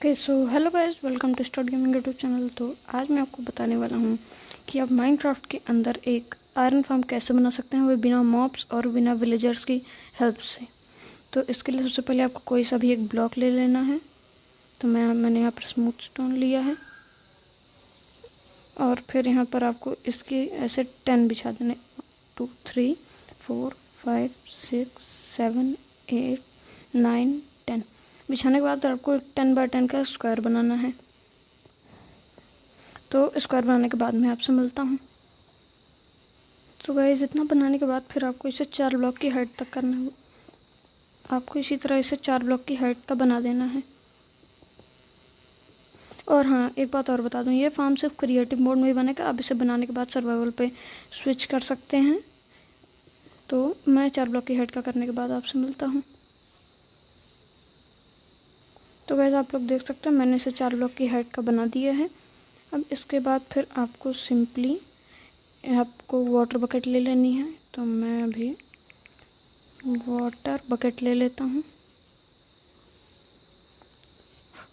Okay so hello guys, welcome to Start Gaming YouTube channel. तो आज मैं आपको बताने वाला हूँ कि आप माइनक्राफ्ट के अंदर एक आयरन फार्म कैसे बना सकते हैं, वो बिना मॉब्स और बिना विलेजर्स की हेल्प से। तो इसके लिए सबसे पहले आपको कोई सा भी एक ब्लॉक ले लेना है। तो मैंने यहाँ पर स्मूथ स्टोन लिया है और फिर यहाँ पर आपको इसके ऐसे 10 बिछा देने। 2 3 4 5 6 7 8 9 10 बिछाने के बाद आपको 10 बाय 10 का स्क्वायर बनाना है। तो स्क्वायर बनाने के बाद मैं आपसे मिलता हूँ। तो गाइस, इतना बनाने के बाद फिर आपको इसे 4 ब्लॉक की हाइट तक करना है। आपको इसी तरह इसे 4 ब्लॉक की हाइट का बना देना है। और हाँ, एक बात और बता दूँ, ये फार्म सिर्फ क्रिएटिव मोड में ही बनेगा। आप इसे बनाने के बाद सर्वाइवल पे स्विच कर सकते हैं। तो मैं 4 ब्लॉक की हाइट का करने के बाद आपसे मिलता हूँ। तो गाइस, आप लोग देख सकते हैं मैंने इसे 4 ब्लॉक की हाइट का बना दिया है। अब इसके बाद फिर आपको सिंपली आपको वाटर बकेट ले लेनी है। तो मैं अभी वाटर बकेट ले लेता हूँ।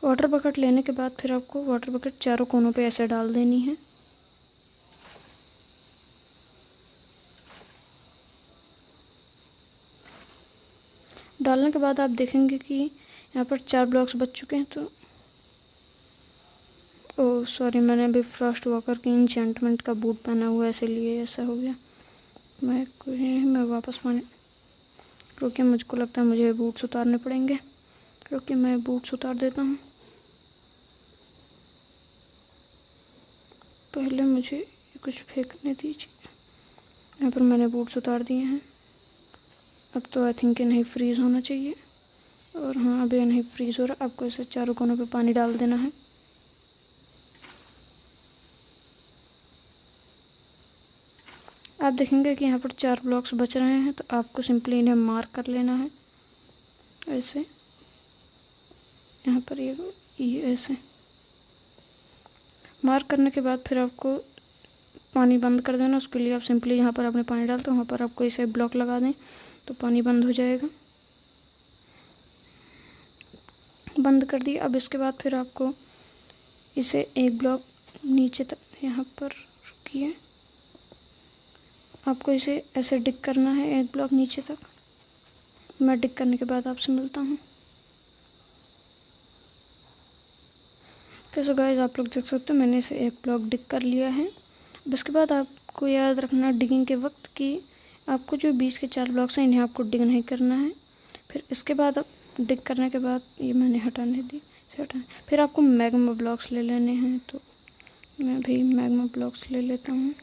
वाटर बकेट लेने के बाद फिर आपको वाटर बकेट चारों कोनों पे ऐसे डाल देनी है। डालने के बाद आप देखेंगे कि यहाँ पर 4 ब्लॉक्स बच चुके हैं। तो ओह सॉरी, मैंने अभी फ्रॉस्ट वॉकर की इंचेंटमेंट का बूट पहना हुआ है, इसलिए ऐसा हो गया। मैं वापस पानी, क्योंकि मुझको लगता है मुझे बूट्स उतारने पड़ेंगे, क्योंकि मैं बूट्स उतार देता हूँ। पहले मुझे कुछ फेंकने दीजिए। यहाँ पर मैंने बूट्स उतार दिए हैं। अब तो आई थिंक नहीं फ्रीज़ होना चाहिए। और हाँ, अभी नहीं फ्रीज़ हो रहा। आपको इसे चारों कोनों पे पानी डाल देना है। आप देखेंगे कि यहाँ पर 4 ब्लॉक्स बच रहे हैं। तो आपको सिंपली इन्हें मार्क कर लेना है ऐसे। यहाँ पर ये ऐसे मार्क करने के बाद फिर आपको पानी बंद कर देना। उसके लिए आप सिंपली यहाँ पर अपने पानी डालते हो, वहाँ पर आपको इसे ब्लॉक लगा दें तो पानी बंद हो जाएगा। बंद कर दिया। अब इसके बाद फिर आपको इसे एक ब्लॉक नीचे तक, यहाँ पर रुकिए, आपको इसे ऐसे डिग करना है एक ब्लॉक नीचे तक। मैं डिग करने के बाद आपसे मिलता हूँ। कैसे गाइस, आप लोग देख सकते हो मैंने इसे एक ब्लॉक डिग कर लिया है। अब इसके बाद आपको याद रखना डिगिंग के वक्त कि आपको जो बीच के 4 ब्लॉक्स हैं इन्हें आपको डिग नहीं करना है। फिर इसके बाद आप डिग करने के बाद, ये मैंने हटाने दी, इसे हटाने, फिर आपको मैग्मा ब्लॉक्स ले लेने हैं। तो मैं भी मैग्मा ब्लॉक्स ले लेता हूँ।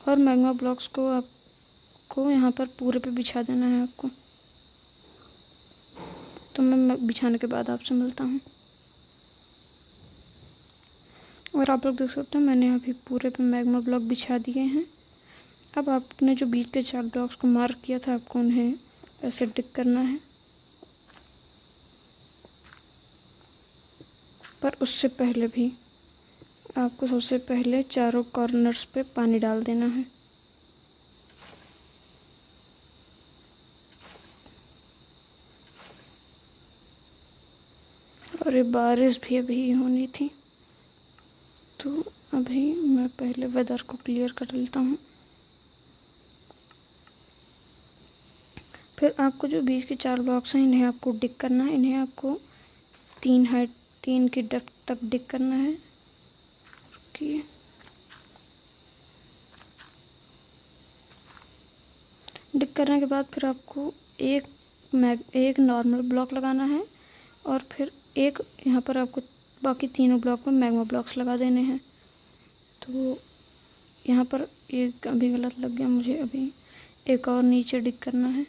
और मैग्मा ब्लॉक्स को आपको यहाँ पर पूरे पे बिछा देना है आपको। तो मैं बिछाने के बाद आपसे मिलता हूँ। और आप लोग देख सकते हैं मैंने अभी पूरे पे मैग्मा ब्लॉक बिछा दिए हैं। अब आपने जो बीच के 4 ब्लॉक्स को मार्क किया था, आपको उन्हें ऐसे डिग करना है। पर उससे पहले भी आपको सबसे पहले चारों कॉर्नर्स पे पानी डाल देना है। और ये बारिश भी अभी होनी थी, तो अभी मैं पहले वेदर को क्लियर कर लेता हूँ। फिर आपको जो बीच के 4 ब्लॉक्स हैं इन्हें आपको डिग करना है। इन्हें आपको 3 की डेप्थ तक डिग करना है। रुकिए, डिग करने के बाद फिर आपको एक नॉर्मल ब्लॉक लगाना है और फिर एक यहाँ पर आपको बाकी तीनों ब्लॉक में मैग्मा ब्लॉक्स लगा देने हैं। तो यहाँ पर एक अभी गलत लग गया मुझे, अभी एक और नीचे डिग करना है।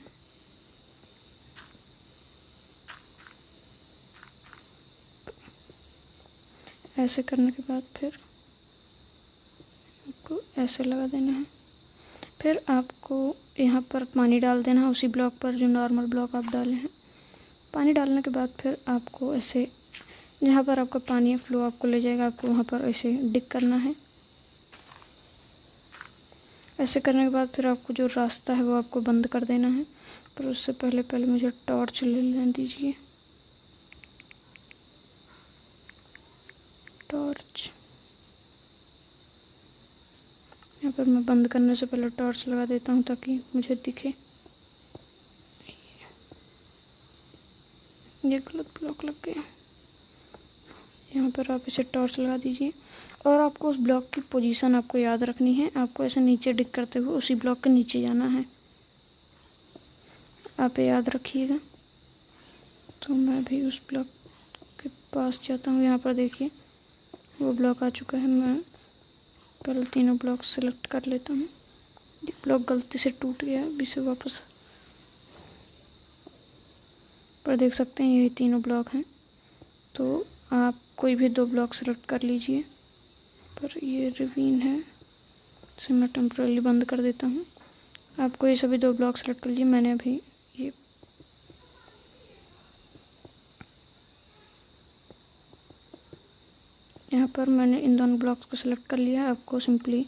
ऐसे करने के बाद फिर आपको ऐसे लगा देना है। फिर आपको यहाँ पर पानी डाल देना है उसी ब्लॉक पर जो नॉर्मल ब्लॉक आप डाले हैं। पानी डालने के बाद फिर आपको ऐसे जहाँ पर आपका पानी फ्लो आपको ले जाएगा, आपको वहाँ पर ऐसे डिग करना है। ऐसे करने के बाद फिर आपको जो रास्ता है वो आपको बंद कर देना है। पर उससे पहले मुझे टॉर्च ले लेने दीजिए। टॉर्च यहाँ पर मैं बंद करने से पहले टॉर्च लगा देता हूँ ताकि मुझे दिखे। ये गलत ब्लॉक लग गया। यहाँ पर आप इसे टॉर्च लगा दीजिए और आपको उस ब्लॉक की पोजीशन आपको याद रखनी है। आपको ऐसे नीचे डिग करते हुए उसी ब्लॉक के नीचे जाना है, आप याद रखिएगा। तो मैं भी उस ब्लॉक के पास जाता हूँ। यहाँ पर देखिए वो ब्लॉक आ चुका है। मैं पहले तीनों ब्लॉक सेलेक्ट कर लेता हूँ। ये ब्लॉक गलती से टूट गया, अभी से वापस पर देख सकते हैं यही तीनों ब्लॉक हैं। तो आप कोई भी 2 ब्लॉक सेलेक्ट कर लीजिए। पर ये रिवीन है, इसे मैं टेम्पररी बंद कर देता हूँ। आपको ये सभी 2 ब्लॉक सेलेक्ट कर लीजिए। मैंने अभी ये यहाँ पर मैंने इन दोनों ब्लॉक्स को सिलेक्ट कर लिया। आपको सिंपली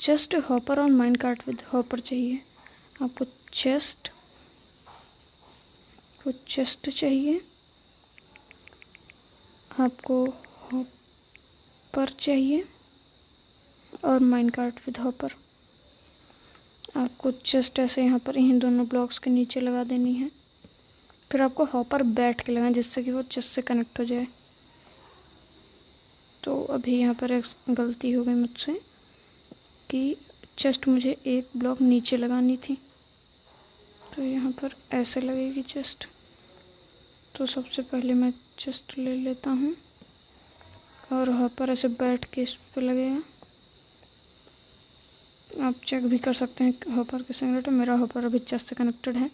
चेस्ट, हॉपर और माइन कार्ट विद हॉपर चाहिए। आपको चेस्ट चाहिए, आपको हॉपर चाहिए और माइन कार्ट विद हॉपर। आपको चेस्ट ऐसे यहाँ पर इन दोनों ब्लॉक्स के नीचे लगा देनी है। फिर आपको हॉपर बैठ के लगाना जिससे कि वो चेस्ट से कनेक्ट हो जाए। तो अभी यहाँ पर एक गलती हो गई मुझसे कि चेस्ट मुझे एक ब्लॉक नीचे लगानी थी। तो यहाँ पर ऐसे लगेगी चेस्ट। तो सबसे पहले मैं चेस्ट ले लेता हूँ और हॉपर ऐसे बैठ के इस पर लगेगा। आप चेक भी कर सकते हैं हॉपर के कनेक्टेड। मेरा हॉपर अभी चेस्ट से कनेक्टेड है।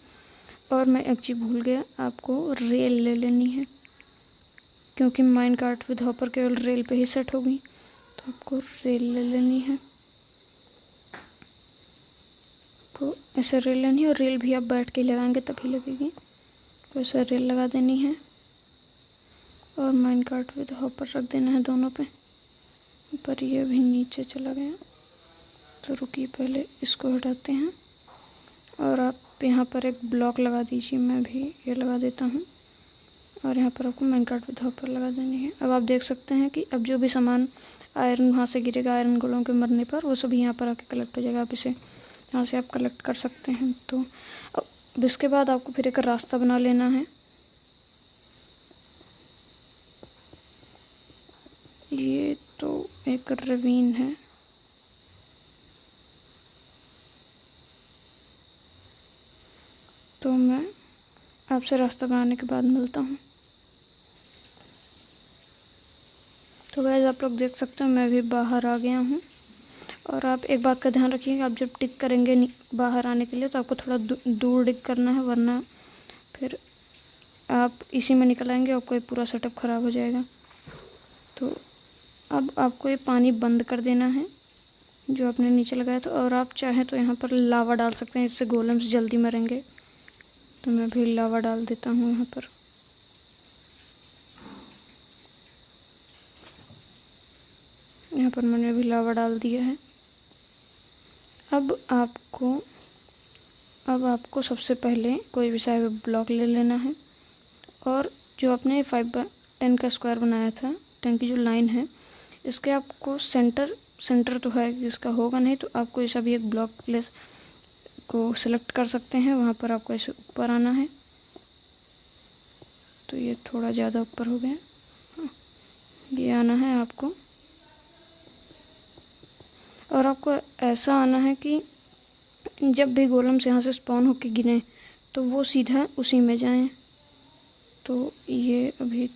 और मैं एक चीज़ भूल गया, आपको रेल ले लेनी है क्योंकि माइन कार्ट विद हॉपर केवल रेल पे ही सेट होगी। तो आपको रेल ले लेनी है। तो ऐसे रेल लेनी है और रेल भी आप बैठ के लगाएंगे तभी लगेगी। तो ऐसे रेल लगा देनी है और माइन कार्ट विद हॉपर रख देना है दोनों पे। पर ये भी नीचे चला गया। तो रुकिए, पहले इसको हटाते हैं और आप यहाँ पर एक ब्लॉक लगा दीजिए। मैं भी ये लगा देता हूँ और यहाँ पर आपको माइन कार्ट विद हॉपर लगा देनी है। अब आप देख सकते हैं कि अब जो भी सामान आयरन वहाँ से गिरेगा, आयरन गोलों के मरने पर, वो सभी यहाँ पर आके कलेक्ट हो जाएगा। आप इसे यहाँ से आप कलेक्ट कर सकते हैं। तो अब इसके बाद आपको फिर एक रास्ता बना लेना है। ये तो एक रवीन है। तो मैं आपसे रास्ता बनाने के बाद मिलता हूँ। तो गाइस आप लोग देख सकते हैं मैं भी बाहर आ गया हूँ। और आप एक बात का ध्यान रखिएगा, आप जब टिक करेंगे बाहर आने के लिए तो आपको थोड़ा दूर टिक करना है, वरना फिर आप इसी में निकल आएंगे और कोई पूरा सेटअप ख़राब हो जाएगा। तो अब आपको ये पानी बंद कर देना है जो आपने नीचे लगाया था। और आप चाहें तो यहाँ पर लावा डाल सकते हैं, इससे गोलम्स जल्दी मरेंगे। तो मैं भी लावा डाल देता हूँ यहाँ पर। यहाँ पर मैंने भी लावा डाल दिया है। अब आपको सबसे पहले कोई भी सा ब्लॉक ले लेना है और जो आपने 5x10 का स्क्वायर बनाया था, 10 की जो लाइन है, इसके आपको सेंटर तो है, इसका होगा नहीं, तो आपको ऐसा भी एक ब्लॉक प्लेस को सिलेक्ट कर सकते हैं। वहाँ पर आपको ऐसे ऊपर आना है। तो ये थोड़ा ज़्यादा ऊपर हो गया। हाँ, ये आना है आपको और आपको ऐसा आना है कि जब भी गोलम से यहाँ से स्पॉन होके गिरे तो वो सीधा उसी में जाएं। तो ये अभी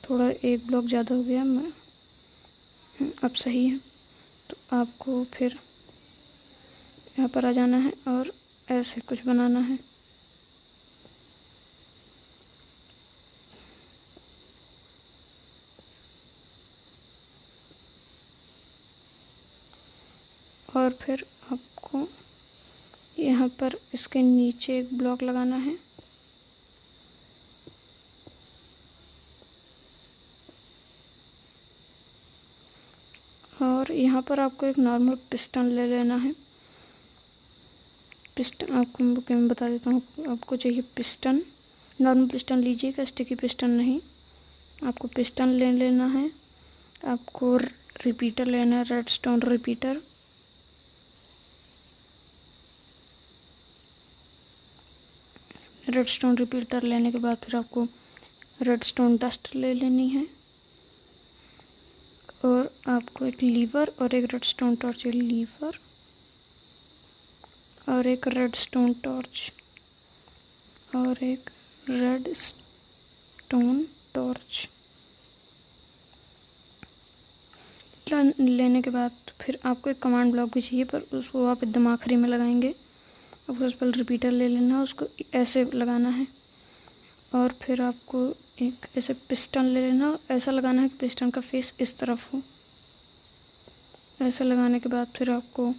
थोड़ा एक ब्लॉक ज़्यादा हो गया, मैं अब सही है। तो आपको फिर यहाँ पर आ जाना है और ऐसे कुछ बनाना है। और फिर आपको यहाँ पर इसके नीचे एक ब्लॉक लगाना है और यहाँ पर आपको एक नॉर्मल पिस्टन ले लेना है। पिस्टन आपको मैं बता देता हूँ, आपको चाहिए पिस्टन, नॉर्मल पिस्टन लीजिएगा, स्टिकी पिस्टन नहीं। आपको पिस्टन ले लेना है। आपको रिपीटर लेना है, रेडस्टोन रिपीटर। रेडस्टोन रिपीटर लेने के बाद फिर आपको रेडस्टोन डस्ट ले लेनी है, और आपको एक लीवर और एक रेडस्टोन टॉर्च, लीवर और एक रेडस्टोन टॉर्च और एक रेडस्टोन टॉर्च लेने के बाद फिर आपको एक कमांड ब्लॉक भी चाहिए, पर उसको आप एकदम आखिरी में लगाएंगे। आपको उस पर रिपीटर ले लेना है, उसको ऐसे लगाना है, और फिर आपको एक ऐसे पिस्टन ले लेना, ऐसा लगाना है कि पिस्टन का फेस इस तरफ हो। ऐसा लगाने के बाद फिर आपको,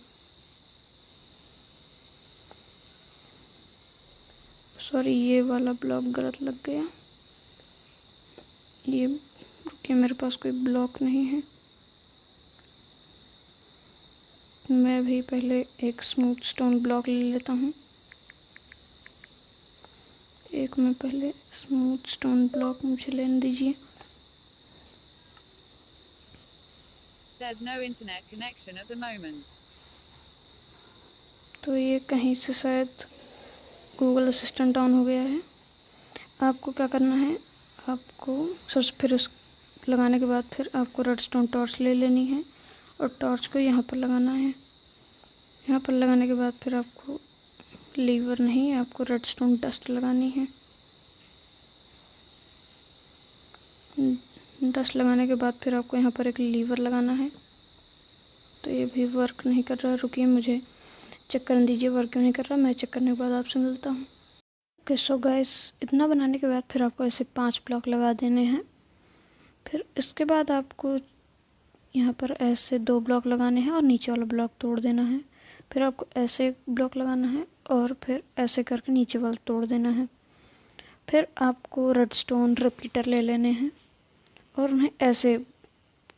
सॉरी ये वाला ब्लॉक गलत लग गया, ये रुकिए, मेरे पास कोई ब्लॉक नहीं है। मैं भी पहले एक स्मूथ स्टोन ब्लॉक ले लेता हूँ। एक मैं पहले स्मूथ स्टोन ब्लॉक मुझे लेने दीजिए। There's no internet connection at the moment. तो ये कहीं से शायद गूगल असिस्टेंट डाउन हो गया है। आपको क्या करना है, आपको सबसे फिर उस लगाने के बाद फिर आपको रेडस्टोन टॉर्च ले लेनी है, और टॉर्च को यहाँ पर लगाना है। यहाँ पर लगाने के बाद फिर आपको लीवर नहीं, आपको रेडस्टोन डस्ट लगानी है। डस्ट लगाने के बाद फिर आपको यहाँ पर एक लीवर लगाना है। तो ये भी वर्क नहीं कर रहा, रुकिए मुझे चेक करने दीजिए वर्क क्यों नहीं कर रहा। मैं चेक करने के बाद आपसे मिलता हूँ। ओके सो गाइस, इतना बनाने के बाद फिर आपको ऐसे 5 ब्लॉक लगा देने हैं। फिर इसके बाद आपको यहाँ पर ऐसे 2 ब्लॉक लगाने हैं और नीचे वाला ब्लॉक तोड़ देना है। फिर आपको ऐसे ब्लॉक लगाना है और फिर ऐसे करके नीचे वाला तोड़ देना है। फिर आपको रेडस्टोन रिपीटर ले लेने हैं और उन्हें ऐसे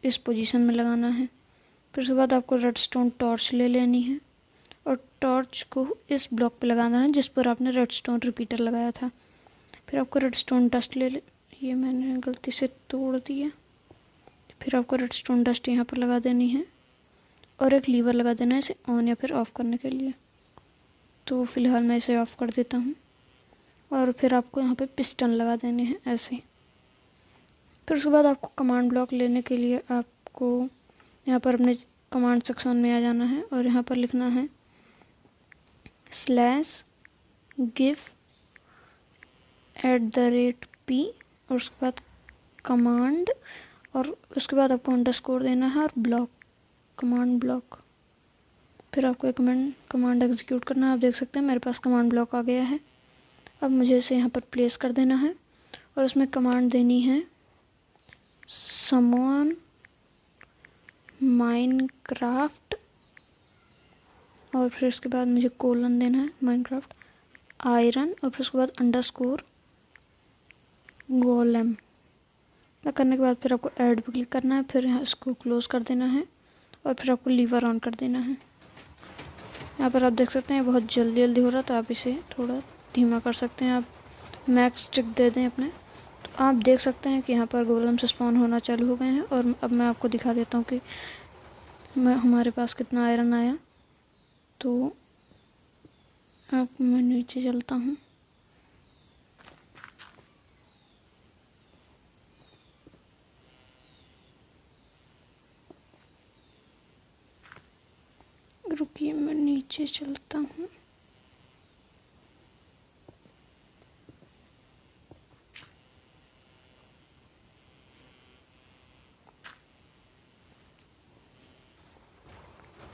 इस पोजीशन में लगाना है। फिर उसके बाद आपको रेडस्टोन टॉर्च ले लेनी है और टॉर्च को इस ब्लॉक पे लगाना है जिस पर आपने रेडस्टोन रिपीटर लगाया था। फिर आपको रेडस्टोन डस्ट ये मैंने गलती से तोड़ दिया। फिर आपको रेडस्टोन डस्ट यहाँ पर लगा देनी है और एक लीवर लगा देना है इसे ऑन या फिर ऑफ़ करने के लिए। तो फ़िलहाल मैं इसे ऑफ़ कर देता हूँ। और फिर आपको यहाँ पे पिस्टन लगा देने हैं ऐसे। फिर उसके बाद आपको कमांड ब्लॉक लेने के लिए आपको यहाँ पर अपने कमांड सेक्शन में आ जाना है और यहाँ पर लिखना है /give@p और उसके बाद कमांड और उसके बाद आपको अंडरस्कोर देना है और ब्लॉक, कमांड ब्लॉक। फिर आपको एक कमांड एग्जीक्यूट करना है। आप देख सकते हैं मेरे पास कमांड ब्लॉक आ गया है। अब मुझे इसे यहाँ पर प्लेस कर देना है और उसमें कमांड देनी है समवन माइनक्राफ्ट और फिर उसके बाद मुझे कोलन देना है माइनक्राफ्ट आयरन और फिर उसके बाद अंडरस्कोर गोलेम। करने के बाद फिर आपको ऐड पे क्लिक करना है, फिर यहाँ इसको क्लोज़ कर देना है और फिर आपको लीवर ऑन कर देना है। यहाँ पर आप देख सकते हैं बहुत जल्दी जल्दी हो रहा, तो आप इसे थोड़ा धीमा कर सकते हैं। आप मैक्स ट्रिक दे दें अपने, तो आप देख सकते हैं कि यहाँ पर गोलम से स्पॉन होना चालू हो गए हैं। और अब मैं आपको दिखा देता हूँ कि हमारे पास कितना आयरन आया। तो अब मैं नीचे चलता हूँ। रुकिए मैं नीचे चलता हूँ।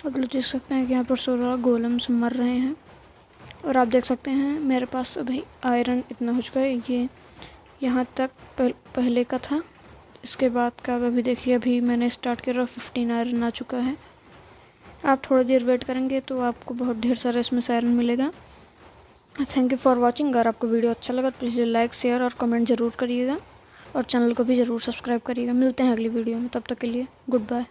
अब लोग देख सकते हैं कि यहाँ पर 16 गोलम्स मर रहे हैं और आप देख सकते हैं मेरे पास अभी आयरन इतना हो चुका है। ये यहाँ तक पहले का था, इसके बाद का अभी देखिए अभी मैंने स्टार्ट किया 15 आयरन आ चुका है। आप थोड़ी देर वेट करेंगे तो आपको बहुत ढेर सारा इसमें से आयरन मिलेगा। Thank you for watching. अगर आपको वीडियो अच्छा लगा तो प्लीज़ लाइक शेयर और कमेंट ज़रूर करिएगा और चैनल को भी ज़रूर सब्सक्राइब करिएगा। मिलते हैं अगली वीडियो में, तब तक के लिए गुड बाय।